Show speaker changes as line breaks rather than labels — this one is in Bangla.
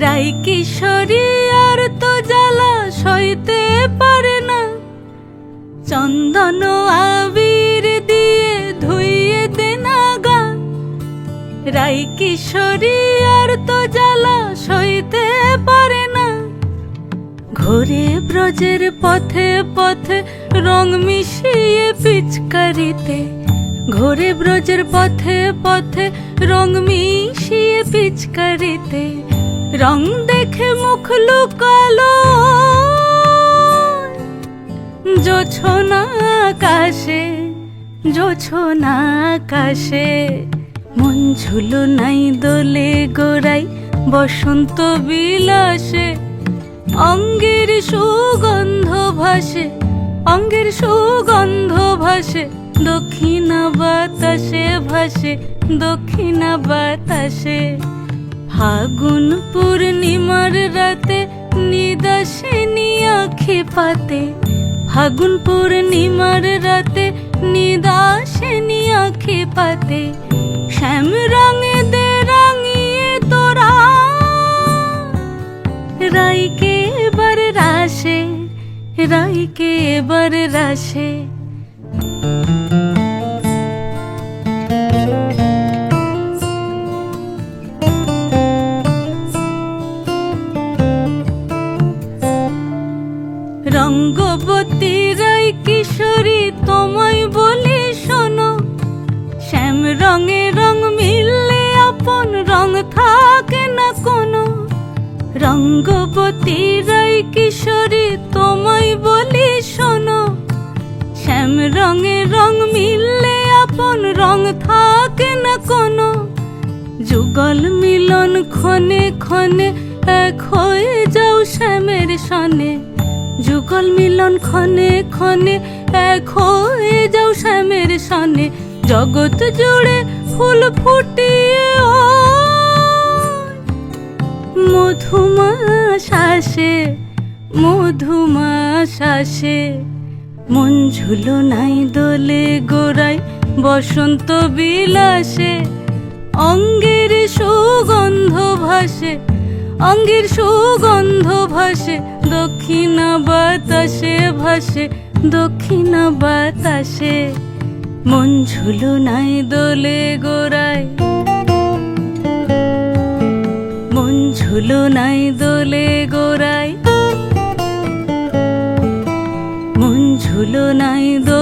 রাই কিশোরী আর তো জ্বালা সইতে পারে না, চন্দন আবির দিয়ে ধুইয়ে দে না গা। রাই কিশোরী আর তো জ্বালা সইতে পারে না, ঘোরে ব্রজের পথে পথে রং মিশিয়ে পিচকারিতে, ঘোরে ব্রজের পথে পথে রং মিশিয়ে পিচকারিতে, রং দেখে মুখ লুকালো জোছনা আকাশে, জোছনা আকাশে। মন ঝুলো নাই দোলে গোড়াই বসন্ত বিলাসে, অঙ্গের সুগন্ধ ভাসে, অঙ্গের সুগন্ধ ভাসে, দক্ষিণা বাতাসে ভাসে, দক্ষিণা বাতাসে। ফাগুন পূর্ণিমার রাতে নিদাসিনী আঁখি পাতে, ফাগুন পূর্ণিমার রাতে নিদাসিনী আঁখি পাতে, শ্যাম রঙে দে রাঙিয়ে তোরা রাইকে এবার রাশে, রাইকে এবার রাশে। রঙ্গবতী রাই কিশোরী তোমায় বলি শোনো, শ্যাম রঙে রং মিললে আপন রং থাকে না কোনো। রঙ্গবতী রাই কিশোরী তোমায় বলি শোনো, শ্যাম রঙে রং মিললে আপন রং থাকে না কোনো। যুগল মিলন ক্ষণে ক্ষণে এক হয়ে যাও শ্যামের সনে, যুগল মিলন ক্ষণে ক্ষণে এক হয়ে যাও শ্যামের সনে। জগৎ জুড়ে ফুল ফুটিয়ে ও মধুমাশাসে, মধুমাশাসে। মন ঝুলো নাই দোলে গোড়াই বসন্ত বিলাসে, অঙ্গের সুগন্ধ ভাসে, অঙ্গের সুগন্ধ ভাসে, দক্ষিণা বাতাসে ভাসে, দক্ষিণা বাতাসে। মন ঝুলো নাই দোলে গোড়ায়, মন ঝুলো নাই দোলে গোড়ায়, মন ঝুলো নাই দোলে